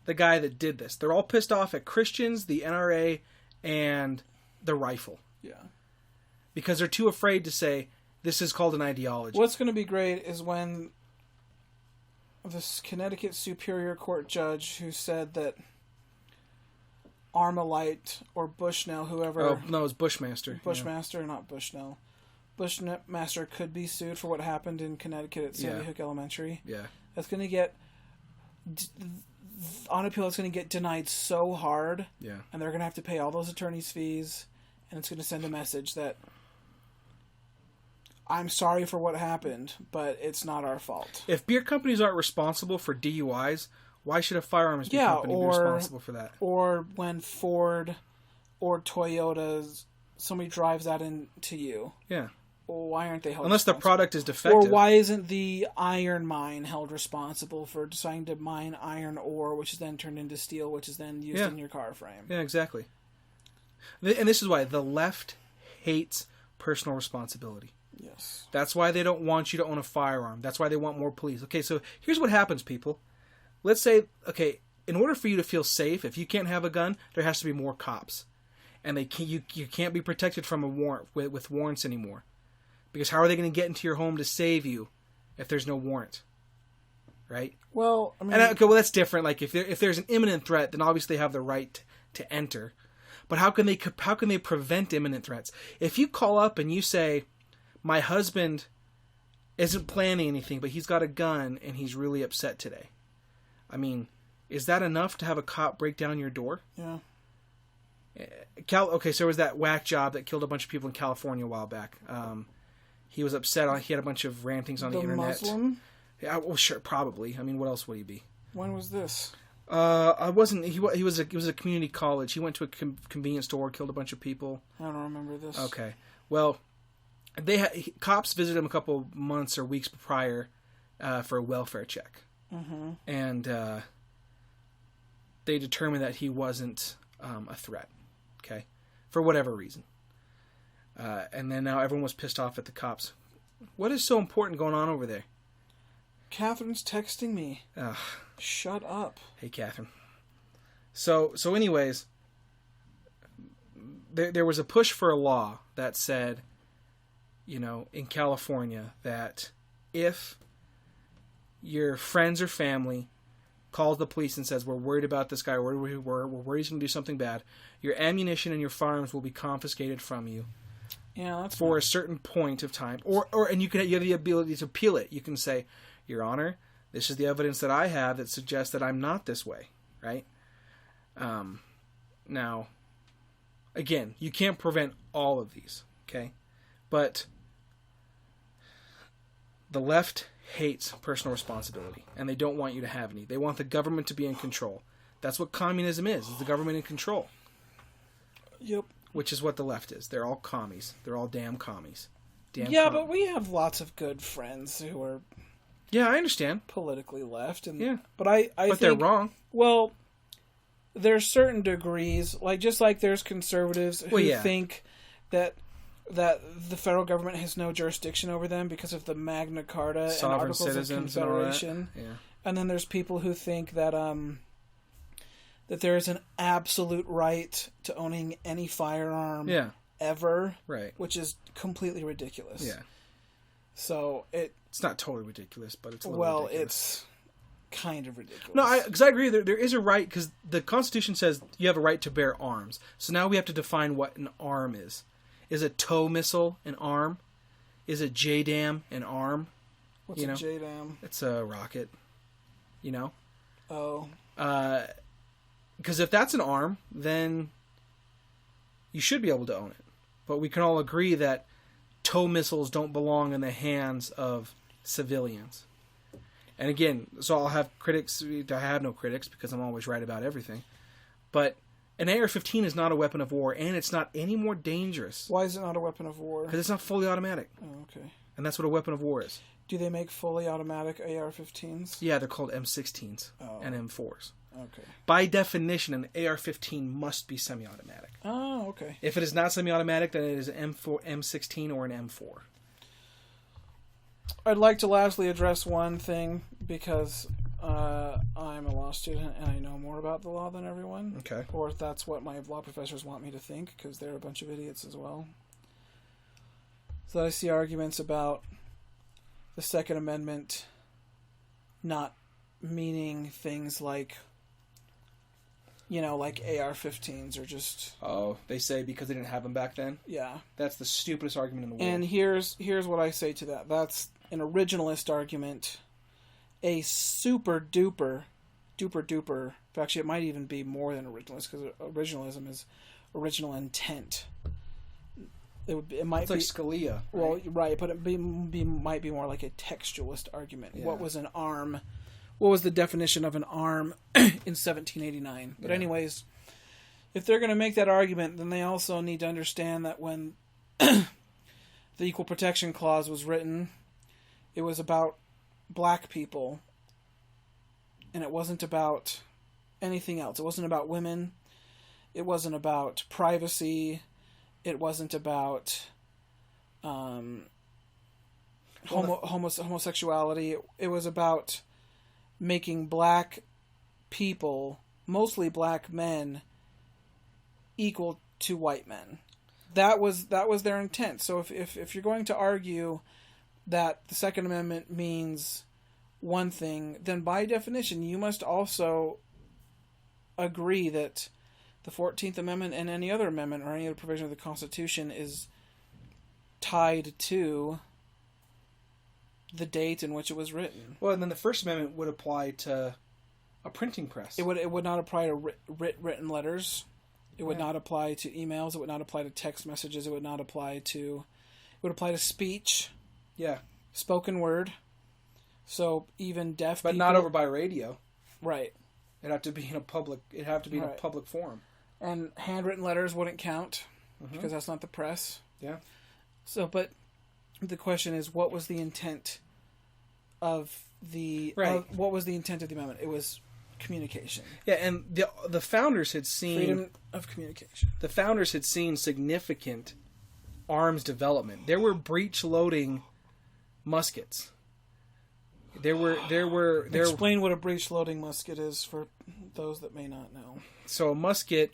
Speaker 1: the guy that did this. They're all pissed off at Christians, the NRA, and the rifle.
Speaker 2: Yeah.
Speaker 1: Because they're too afraid to say, this is called an ideology.
Speaker 2: What's going to be great is when this Connecticut Superior Court judge who said that Armalite or Bushnell, whoever...
Speaker 1: Oh, no, it was Bushmaster.
Speaker 2: Bushmaster, not Bushnell. Bushmaster could be sued for what happened in Connecticut at Sandy Hook Elementary.
Speaker 1: Yeah.
Speaker 2: That's going to get... On appeal, it's going to get denied so hard.
Speaker 1: Yeah.
Speaker 2: And they're going to have to pay all those attorneys' fees. And it's going to send a message that I'm sorry for what happened, but it's not our fault.
Speaker 1: If beer companies aren't responsible for DUIs, why should a firearms company be responsible for that?
Speaker 2: Or when Ford or Toyota, somebody drives that into you.
Speaker 1: Yeah.
Speaker 2: Well, why aren't they held
Speaker 1: Unless the
Speaker 2: responsible?
Speaker 1: product is defective.
Speaker 2: Or why isn't the iron mine held responsible for deciding to mine iron ore, which is then turned into steel, which is then used in your car frame?
Speaker 1: Yeah, exactly. And this is why the left hates personal responsibility.
Speaker 2: Yes.
Speaker 1: That's why they don't want you to own a firearm. That's why they want more police. Okay, so here's what happens, people. Let's say, okay, in order for you to feel safe, if you can't have a gun, there has to be more cops. And you can't be protected from a warrant with warrants anymore. Because how are they going to get into your home to save you if there's no warrant? Right?
Speaker 2: Well, I mean...
Speaker 1: well, that's different. Like, if there's an imminent threat, then obviously they have the right to enter. But how can they prevent imminent threats? If you call up and you say, my husband isn't planning anything, but he's got a gun and he's really upset today. I mean, is that enough to have a cop break down your door?
Speaker 2: Yeah.
Speaker 1: Okay, so there was that whack job that killed a bunch of people in California a while back. He was upset. He had a bunch of rantings on the internet.
Speaker 2: Muslim?
Speaker 1: Yeah, well, sure, probably. I mean, what else would he be?
Speaker 2: When was this?
Speaker 1: I wasn't. He was a community college. He went to a convenience store, killed a bunch of people.
Speaker 2: I don't remember this.
Speaker 1: Okay, well, cops visited him a couple months or weeks prior for a welfare check, and they determined that he wasn't a threat. Okay, for whatever reason. And then now everyone was pissed off at the cops. What is so important going on over there?
Speaker 2: Catherine's texting me.
Speaker 1: Ugh.
Speaker 2: Shut up.
Speaker 1: Hey, Catherine. So anyways, there was a push for a law that said, in California, that if your friends or family calls the police and says, we're worried about this guy, we're worried he's going to do something bad, your ammunition and your firearms will be confiscated from you.
Speaker 2: Yeah, that's
Speaker 1: for a certain point of time, and you have the ability to appeal it. You can say, Your Honor, this is the evidence that I have that suggests that I'm not this way, right? Now, again, you can't prevent all of these, okay? But the left hates personal responsibility, and they don't want you to have any. They want the government to be in control. That's what communism is the government in control.
Speaker 2: Yep.
Speaker 1: Which is what the left is. They're all commies. They're all damn commies.
Speaker 2: But we have lots of good friends who are...
Speaker 1: Yeah, I understand.
Speaker 2: Politically left.
Speaker 1: But
Speaker 2: I think
Speaker 1: they're wrong.
Speaker 2: Well, there's certain degrees, just like there's conservatives who think that the federal government has no jurisdiction over them because of the Magna Carta
Speaker 1: Sovereign
Speaker 2: and Articles of
Speaker 1: citizens
Speaker 2: Confederation.
Speaker 1: And all that. Yeah.
Speaker 2: And then there's people who think that that there is an absolute right to owning any firearm ever,
Speaker 1: right?
Speaker 2: Which is completely ridiculous.
Speaker 1: Yeah.
Speaker 2: So it's
Speaker 1: not totally ridiculous, but it's a little ridiculous.
Speaker 2: It's kind of ridiculous.
Speaker 1: No, because I agree. There is a right, because the Constitution says you have a right to bear arms. So now we have to define what an arm is. Is a tow missile an arm? Is a JDAM an arm?
Speaker 2: What's a JDAM?
Speaker 1: It's a rocket.
Speaker 2: Oh.
Speaker 1: Because if that's an arm, then you should be able to own it. But we can all agree that tow missiles don't belong in the hands of civilians. And again, so I'll have critics. I have no critics because I'm always right about everything. But an AR-15 is not a weapon of war, and it's not any more dangerous.
Speaker 2: Why is it not a weapon of war?
Speaker 1: Because it's not fully automatic.
Speaker 2: Oh, okay.
Speaker 1: And that's what a weapon of war is.
Speaker 2: Do they make fully automatic AR-15s?
Speaker 1: Yeah, they're called M16s and M4s.
Speaker 2: Okay.
Speaker 1: By definition, an AR-15 must be semi-automatic.
Speaker 2: Oh, okay.
Speaker 1: If it is not semi-automatic, then it is an M16 or an M4.
Speaker 2: I'd like to lastly address one thing, because I'm a law student and I know more about the law than everyone.
Speaker 1: Okay.
Speaker 2: Or that's what my law professors want me to think, because they're a bunch of idiots as well. So I see arguments about the Second Amendment not meaning things like, like AR-15s or just...
Speaker 1: Oh, they say because they didn't have them back then?
Speaker 2: Yeah.
Speaker 1: That's the stupidest argument in the world.
Speaker 2: And here's what I say to that. That's an originalist argument. A super duper, actually it might even be more than originalist, because originalism is original intent. It might
Speaker 1: it's like Scalia. Right?
Speaker 2: Well, right, but it might be more like a textualist argument. Yeah. What was an arm? What was the definition of an arm in 1789? But anyways, if they're going to make that argument, then they also need to understand that when the Equal Protection Clause was written, it was about black people, and it wasn't about anything else. It wasn't about women. It wasn't about privacy. It wasn't about homosexuality. It was about making black people, mostly black men, equal to white men. That was their intent. So if you're going to argue that the Second Amendment means one thing, then by definition you must also agree that the 14th Amendment and any other amendment or any other provision of the Constitution is tied to the date in which it was written.
Speaker 1: Well, and then the First Amendment would apply to a printing press.
Speaker 2: It would not apply to written letters. It would not apply to emails. It would not apply to text messages. It would apply to speech.
Speaker 1: Yeah.
Speaker 2: Spoken word. So even deaf people...
Speaker 1: But not over by radio.
Speaker 2: Right.
Speaker 1: It'd have to be in a public a public forum.
Speaker 2: And handwritten letters wouldn't count because that's not the press.
Speaker 1: Yeah.
Speaker 2: So, but the question is, what was the intent of the what was the intent of the amendment? It was communication.
Speaker 1: Yeah, and the founders had seen
Speaker 2: freedom of communication.
Speaker 1: The founders had seen significant arms development. There were breech loading muskets.
Speaker 2: Explain what a breech loading musket is for those that may not know.
Speaker 1: So a musket,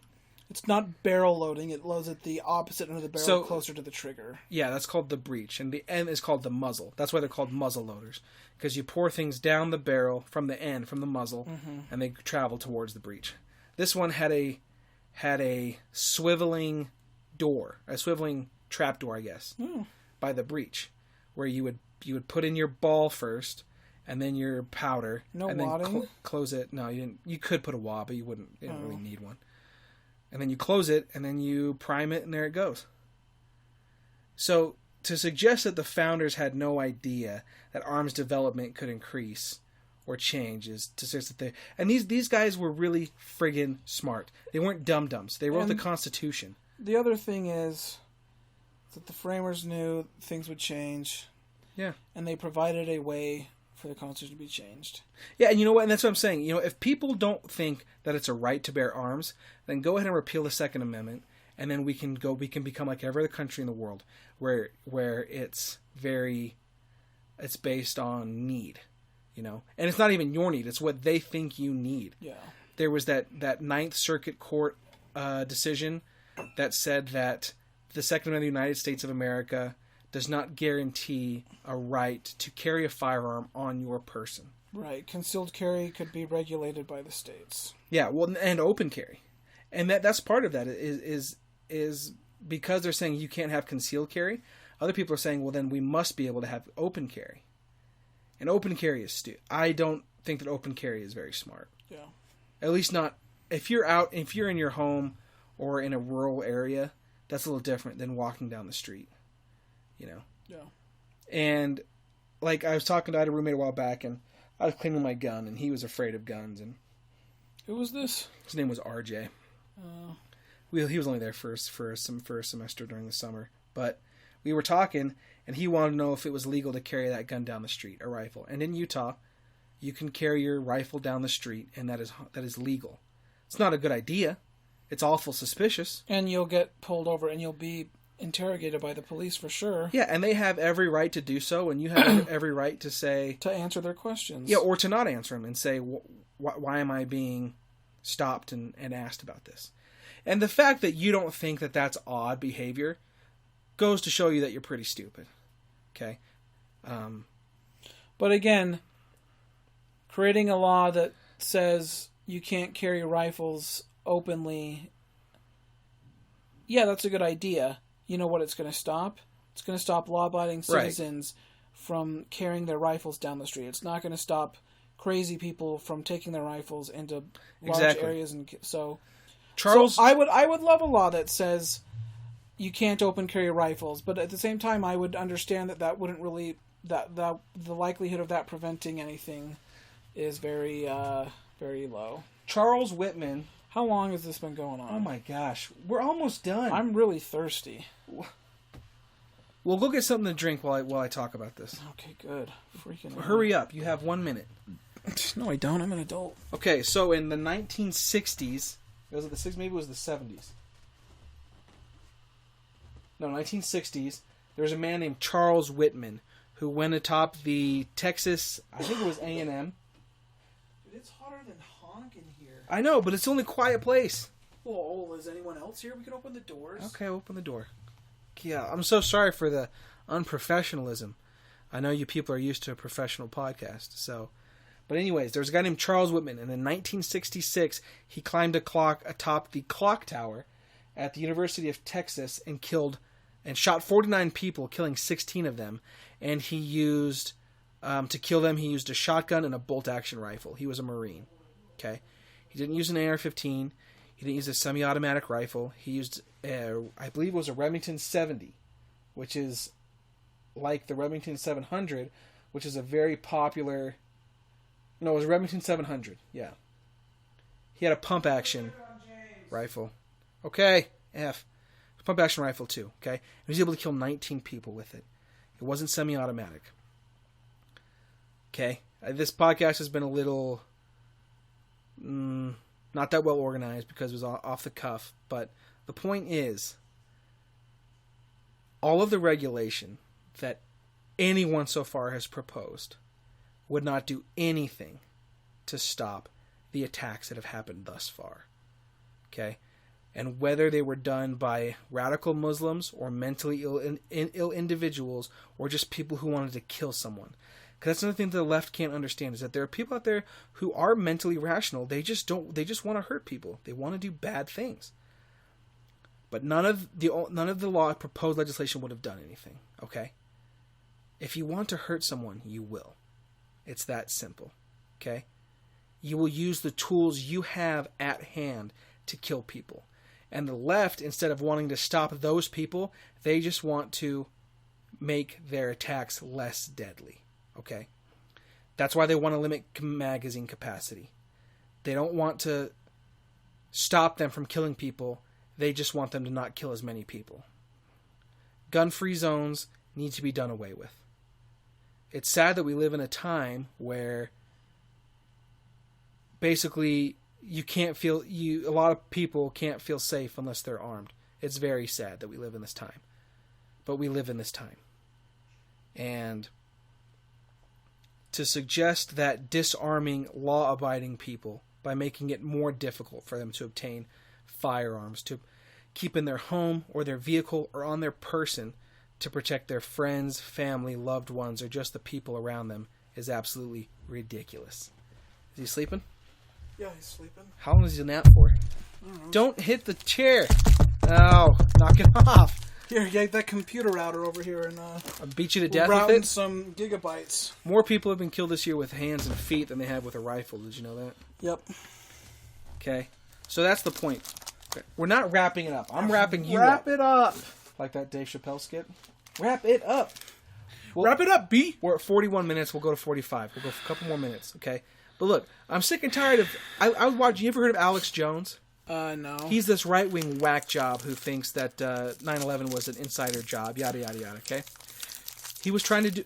Speaker 2: it's not barrel loading. It loads at the opposite end of the barrel, closer to the trigger.
Speaker 1: Yeah, that's called the breech, and the end is called the muzzle. That's why they're called muzzle loaders, because you pour things down the barrel from the end, from the muzzle, and they travel towards the breech. This one had a swiveling door, a swiveling trapdoor, I guess, by the breech, where you would put in your ball first, and then your powder,
Speaker 2: No
Speaker 1: and then
Speaker 2: wadding?
Speaker 1: close it. No, you didn't. You could put a wad, but you didn't really need one. And then you close it, and then you prime it, and there it goes. So to suggest that the founders had no idea that arms development could increase or change is to suggest that these guys were really friggin' smart. They weren't dum-dums. They wrote the Constitution.
Speaker 2: The other thing is that the framers knew things would change.
Speaker 1: Yeah.
Speaker 2: And they provided a way for the Constitution to be changed.
Speaker 1: Yeah, and you know what? And that's what I'm saying. You know, if people don't think that it's a right to bear arms, then go ahead and repeal the Second Amendment, and then we can become like every other country in the world where it's based on need, you know. And it's not even your need, it's what they think you need.
Speaker 2: Yeah.
Speaker 1: There was that Ninth Circuit Court decision that said that the Second Amendment of the United States of America does not guarantee a right to carry a firearm on your person.
Speaker 2: Right. Concealed carry could be regulated by the states.
Speaker 1: Yeah, well, and open carry. And that's part of that is because they're saying you can't have concealed carry. Other people are saying, well, then we must be able to have open carry. And open carry is stupid. I don't think that open carry is very smart.
Speaker 2: Yeah.
Speaker 1: At least not if you're in your home or in a rural area. That's a little different than walking down the street. You know.
Speaker 2: Yeah.
Speaker 1: And like I had a roommate a while back, and I was cleaning my gun, and he was afraid of guns. And
Speaker 2: who was this?
Speaker 1: His name was RJ. He was only there for a semester during the summer, but we were talking, and he wanted to know if it was legal to carry that gun down the street, a rifle. And in Utah, you can carry your rifle down the street, and that is legal. It's not a good idea. It's awful suspicious.
Speaker 2: And you'll get pulled over, and you'll be interrogated by the police for sure.
Speaker 1: Yeah, and they have every right to do so, and you have every right to say...
Speaker 2: to answer their questions.
Speaker 1: Yeah, or to not answer them and say, why am I being stopped and asked about this? And the fact that you don't think that that's odd behavior goes to show you that you're pretty stupid. Okay?
Speaker 2: But again, creating a law that says you can't carry rifles openly, yeah, that's a good idea. You know what it's going to stop? It's going to stop law-abiding citizens from carrying their rifles down the street. It's not going to stop crazy people from taking their rifles into large areas. And so I would love a law that says you can't open carry rifles, but at the same time, I would understand that wouldn't really that the likelihood of that preventing anything is very very low.
Speaker 1: Charles Whitman.
Speaker 2: How long has this been going on?
Speaker 1: Oh my gosh, we're almost done.
Speaker 2: I'm really thirsty.
Speaker 1: Well, go get something to drink while I talk about this.
Speaker 2: Okay, good. Freaking
Speaker 1: hurry up! You have 1 minute.
Speaker 2: No, I don't. I'm an adult.
Speaker 1: Okay, so in the 1960s, was it the 60s? Maybe it was the 70s. No, 1960s. There was a man named Charles Whitman who went atop the Texas. I think it was A&M.
Speaker 2: It's hotter than honk in here.
Speaker 1: I know, but it's the only quiet place.
Speaker 2: Well, is anyone else here? We can open the doors.
Speaker 1: Okay, open the door. Yeah, I'm so sorry for the unprofessionalism. I know you people are used to a professional podcast, so... But anyways, there's a guy named Charles Whitman, and in 1966, he climbed atop the clock tower at the University of Texas and shot 49 people, killing 16 of them. And he used, to kill them, he used a shotgun and a bolt-action rifle. He was a Marine. Okay? He didn't use an AR-15. He didn't use a semi-automatic rifle. He used, I believe it was a Remington 70, which is like the Remington 700, which is a very popular... No, it was a Remington 700, yeah. He had a pump-action rifle. Okay, F. Pump-action rifle, too, okay? He was able to kill 19 people with it. It wasn't semi-automatic. Okay? This podcast has been a little... not that well organized because it was off the cuff, but the point is, all of the regulation that anyone so far has proposed would not do anything to stop the attacks that have happened thus far. Okay? And whether they were done by radical Muslims or mentally ill individuals or just people who wanted to kill someone. Because that's another thing that the left can't understand, is that there are people out there who are mentally rational. They just want to hurt people. They want to do bad things. But none of the law proposed legislation would have done anything. Okay. If you want to hurt someone, you will. It's that simple. Okay. You will use the tools you have at hand to kill people. And the left, instead of wanting to stop those people, they just want to make their attacks less deadly. Okay? That's why they want to limit magazine capacity. They don't want to stop them from killing people. They just want them to not kill as many people. Gun-free zones need to be done away with. It's sad that we live in a time where basically a lot of people can't feel safe unless they're armed. It's very sad that we live in this time. But we live in this time. And to suggest that disarming law-abiding people by making it more difficult for them to obtain firearms, to keep in their home or their vehicle or on their person to protect their friends, family, loved ones, or just the people around them is absolutely ridiculous. Is he sleeping?
Speaker 2: Yeah, he's sleeping.
Speaker 1: How long does he nap for? Don't hit the chair. Oh, knock it off.
Speaker 2: Here, get that computer router over here, and
Speaker 1: I'll beat you to death with it.
Speaker 2: Some gigabytes.
Speaker 1: More people have been killed this year with hands and feet than they have with a rifle. Did you know that?
Speaker 2: Yep.
Speaker 1: Okay. So that's the point. We're not wrapping it up. I'm wrapping you
Speaker 2: Wrap
Speaker 1: up.
Speaker 2: it up.
Speaker 1: Like that Dave Chappelle skit. Wrap it up.
Speaker 2: Wrap it up, B.
Speaker 1: We're at 41 minutes. We'll go to 45. We'll go for a couple more minutes, okay? But look, I'm sick and tired of... I was watching... You ever heard of Alex Jones?
Speaker 2: No.
Speaker 1: He's this right-wing whack job who thinks that 9/11 was an insider job, yada, yada, yada, okay? He was trying to do...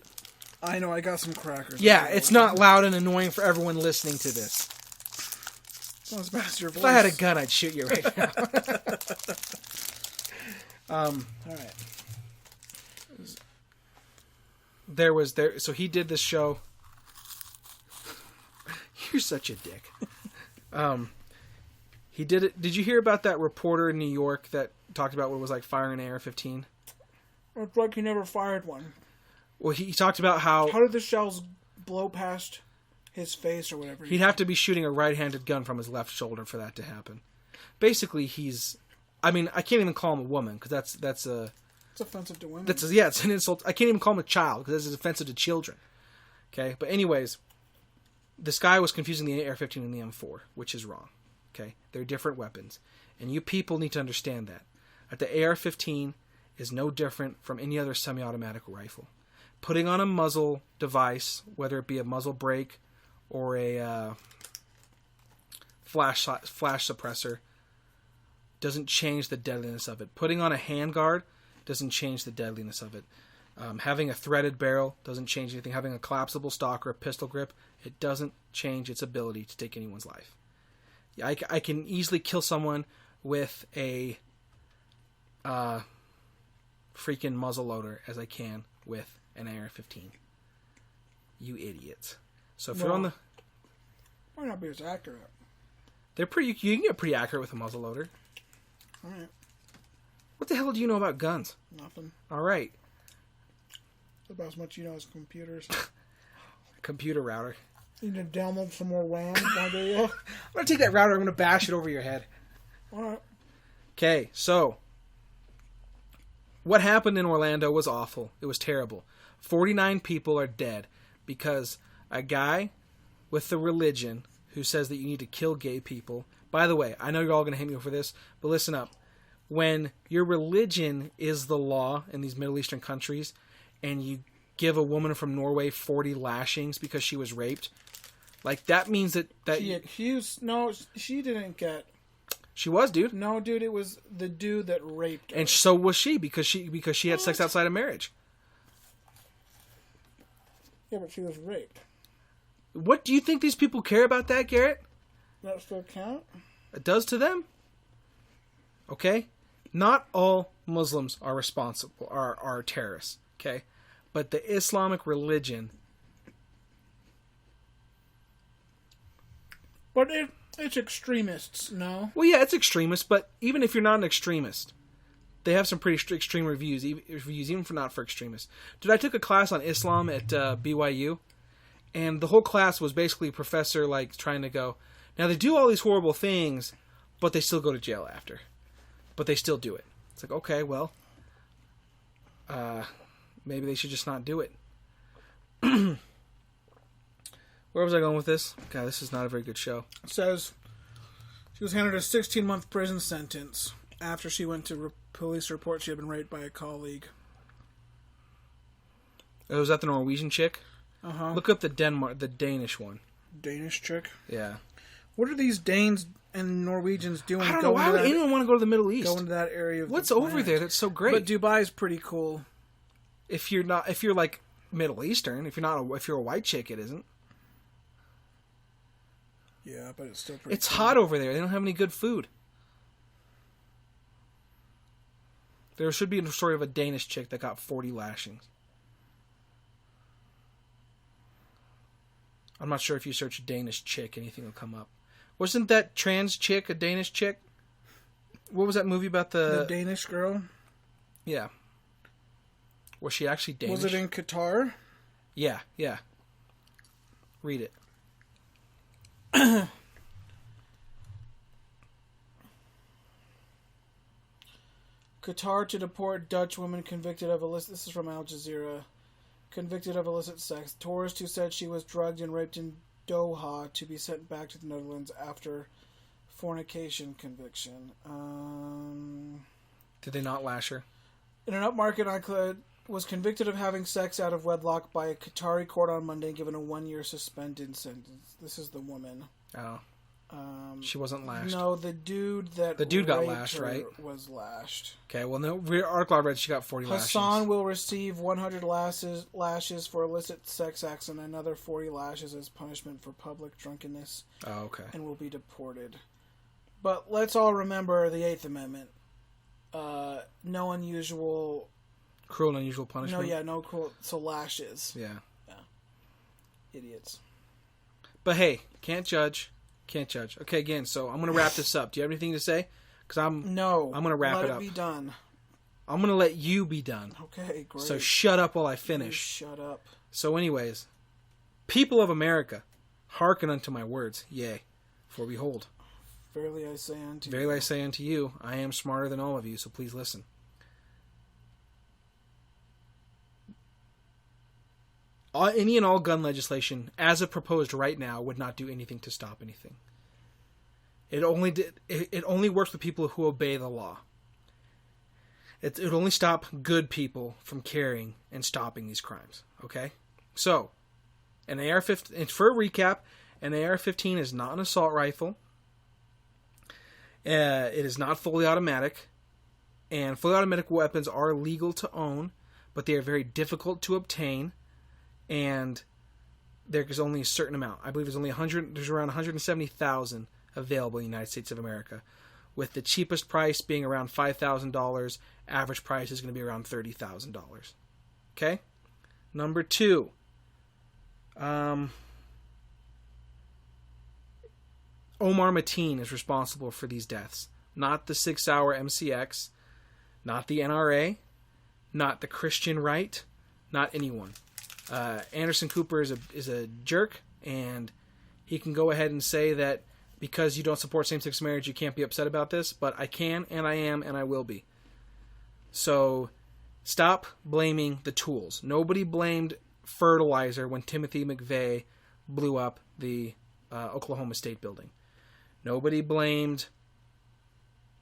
Speaker 2: I know, I got some crackers.
Speaker 1: Yeah, it's not loud and annoying for everyone listening to this.
Speaker 2: It's not as bad as your voice.
Speaker 1: If I had a gun, I'd shoot you right now.
Speaker 2: Alright.
Speaker 1: So he did this show... You're such a dick. He did it. Did you hear about that reporter in New York that talked about what it was like firing an AR-15?
Speaker 2: It's like he never fired one.
Speaker 1: Well, he talked about how...
Speaker 2: How did the shells blow past his face or whatever?
Speaker 1: He'd have to be shooting a right-handed gun from his left shoulder for that to happen. Basically, he's... I mean, I can't even call him a woman, because that's a...
Speaker 2: It's offensive to women.
Speaker 1: It's an insult. I can't even call him a child, because that's offensive to children. Okay? But anyways, this guy was confusing the AR-15 and the M4, which is wrong. Okay? They're different weapons. And you people need to understand that. The AR-15 is no different from any other semi-automatic rifle. Putting on a muzzle device, whether it be a muzzle brake or a flash suppressor, doesn't change the deadliness of it. Putting on a handguard doesn't change the deadliness of it. Having a threaded barrel doesn't change anything. Having a collapsible stock or a pistol grip, it doesn't change its ability to take anyone's life. I can easily kill someone with a freaking muzzleloader as I can with an AR-15. You idiots. So if you're on the...
Speaker 2: Might not be as accurate.
Speaker 1: They're pretty... You can get pretty accurate with a muzzleloader.
Speaker 2: Alright.
Speaker 1: What the hell do you know about guns?
Speaker 2: Nothing.
Speaker 1: Alright.
Speaker 2: About as much you know as computers.
Speaker 1: Computer router.
Speaker 2: You need to download some more RAM, why do you?
Speaker 1: I'm going to take that router, I'm going to bash it over your head.
Speaker 2: Alright.
Speaker 1: Okay, so... What happened in Orlando was awful. It was terrible. 49 people are dead because a guy with the religion who says that you need to kill gay people... By the way, I know you're all going to hate me for this, but listen up. When your religion is the law in these Middle Eastern countries and you give a woman from Norway 40 lashings because she was raped, like that means that
Speaker 2: she didn't get...
Speaker 1: She was, dude.
Speaker 2: No, dude, it was the dude that raped her.
Speaker 1: And so was she because she had sex outside of marriage.
Speaker 2: Yeah, but she was raped.
Speaker 1: What do you think these people care about that, Garrett?
Speaker 2: That still count?
Speaker 1: It does to them. Okay? Not all Muslims are responsible, are terrorists. Okay? But the Islamic religion...
Speaker 2: But it's extremists, no?
Speaker 1: Well, yeah, it's extremist, but even if you're not an extremist, they have some pretty extreme reviews, even for not for extremists. Dude, I took a class on Islam at BYU, and the whole class was basically a professor like trying to go, now they do all these horrible things, but they still go to jail after. But they still do it. It's like, okay, well, maybe they should just not do it. Where was I going with this? God, this is not a very good show.
Speaker 2: It says she was handed a 16-month prison sentence after she went to police report she had been raped by a colleague.
Speaker 1: Oh, was that the Norwegian chick?
Speaker 2: Uh-huh.
Speaker 1: Look up the Danish one.
Speaker 2: Danish chick?
Speaker 1: Yeah.
Speaker 2: What are these Danes and Norwegians doing?
Speaker 1: I don't know. Why would anyone want to go to the Middle East?
Speaker 2: Go into that area of
Speaker 1: What's
Speaker 2: the
Speaker 1: over
Speaker 2: planet?
Speaker 1: there that's so great?
Speaker 2: But Dubai's pretty cool.
Speaker 1: If you're like Middle Eastern, if you're a white chick, it isn't.
Speaker 2: Yeah, but it's still pretty
Speaker 1: It's
Speaker 2: cool.
Speaker 1: hot over there. They don't have any good food. There should be a story of a Danish chick that got 40 lashings. I'm not sure if you search Danish chick, anything will come up. Wasn't that trans chick a Danish chick? What was that movie about
Speaker 2: the Danish girl?
Speaker 1: Yeah. Was she actually Danish?
Speaker 2: Was it in Qatar?
Speaker 1: Yeah. Read it.
Speaker 2: Qatar to deport Dutch woman convicted of illicit... This is from Al Jazeera. Convicted of illicit sex. Tourist who said she was drugged and raped in Doha to be sent back to the Netherlands after fornication conviction.
Speaker 1: Did they not lash her?
Speaker 2: In an upmarket enclave, was convicted of having sex out of wedlock by a Qatari court on Monday and given a 1-year suspended sentence. This is the woman.
Speaker 1: Oh. She wasn't lashed.
Speaker 2: No, the dude got
Speaker 1: lashed, right?
Speaker 2: Was lashed.
Speaker 1: Okay, well, no, article I read, she got 40 lashings.
Speaker 2: Hassan will receive 100 lashes for illicit sex acts and another 40 lashes as punishment for public drunkenness.
Speaker 1: Oh, okay. And
Speaker 2: will be deported. But let's all remember the 8th Amendment. No unusual...
Speaker 1: Cruel and unusual punishment?
Speaker 2: No cruel... So lashes.
Speaker 1: Yeah.
Speaker 2: Idiots.
Speaker 1: But hey, can't judge. Okay, again, so I'm going to wrap this up. Do you have anything to say? Because I'm going to wrap it up.
Speaker 2: Let it be done.
Speaker 1: I'm going to let you be done.
Speaker 2: Okay, great.
Speaker 1: So shut up while I finish.
Speaker 2: Shut up.
Speaker 1: So anyways, people of America, hearken unto my words. Yea, for behold.
Speaker 2: Verily I say unto you,
Speaker 1: I am smarter than all of you, so please listen. Any and all gun legislation, as it proposed right now, would not do anything to stop anything. It only works with people who obey the law. It would only stop good people from carrying and stopping these crimes. Okay? So, an AR-15, for a recap, an AR-15 is not an assault rifle. It is not fully automatic. And fully automatic weapons are legal to own, but they are very difficult to obtain. And there's only a certain amount. I believe there's around 170,000 available in the United States of America, with the cheapest price being around $5,000. Average price is going to be around $30,000. Okay? Number 2. Omar Mateen is responsible for these deaths. Not the 6-hour MCX, not the NRA, not the Christian right, not anyone. Anderson Cooper is a jerk, and he can go ahead and say that because you don't support same-sex marriage, you can't be upset about this, but I can, and I am, and I will be. So, stop blaming the tools. Nobody blamed fertilizer when Timothy McVeigh blew up the Oklahoma State building. Nobody blamed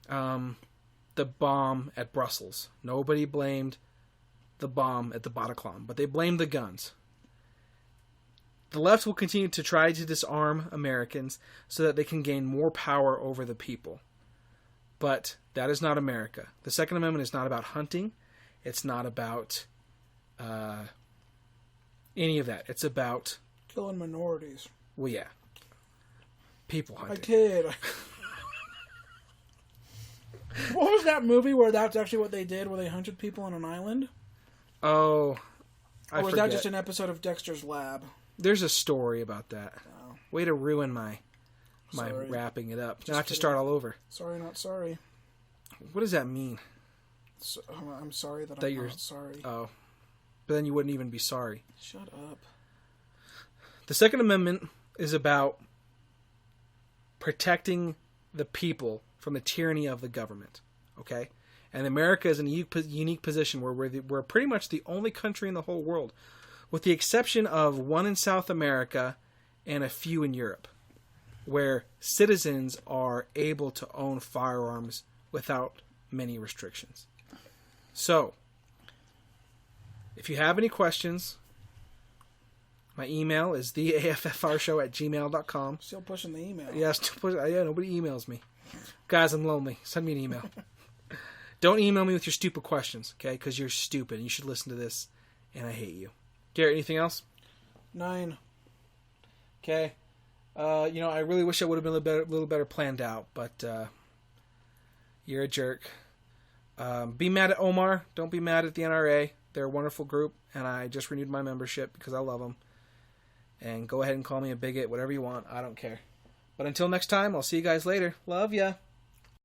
Speaker 1: the bomb at Brussels. Nobody blamed the bomb at the Bataclan, but they blame the guns. The left will continue to try to disarm Americans so that they can gain more power over the people. But that is not America. The Second Amendment is not about hunting. It's not about any of that. It's about...
Speaker 2: killing minorities.
Speaker 1: Well, yeah. People hunting.
Speaker 2: I kid. What was that movie where that's actually what they did, where they hunted people on an island?
Speaker 1: Oh, I forget.
Speaker 2: Or was that just an episode of Dexter's Lab?
Speaker 1: There's a story about that.
Speaker 2: Oh.
Speaker 1: Way to ruin my wrapping it up. Now I have to start all over.
Speaker 2: Sorry, not sorry.
Speaker 1: What does that mean?
Speaker 2: So, I'm sorry that I'm not sorry.
Speaker 1: Oh. But then you wouldn't even be sorry.
Speaker 2: Shut up.
Speaker 1: The Second Amendment is about protecting the people from the tyranny of the government. Okay? And America is in a unique position where we're pretty much the only country in the whole world, with the exception of one in South America and a few in Europe, where citizens are able to own firearms without many restrictions. So, if you have any questions, my email is theaffrshow@gmail.com.
Speaker 2: Still pushing the email.
Speaker 1: Yeah, nobody emails me. Guys, I'm lonely. Send me an email. Don't email me with your stupid questions, okay? Because you're stupid and you should listen to this, and I hate you. Garrett, anything else?
Speaker 2: 9.
Speaker 1: Okay. I really wish I would have been a little better planned out, but you're a jerk. Be mad at Omar. Don't be mad at the NRA. They're a wonderful group, and I just renewed my membership because I love them. And go ahead and call me a bigot, whatever you want. I don't care. But until next time, I'll see you guys later. Love ya.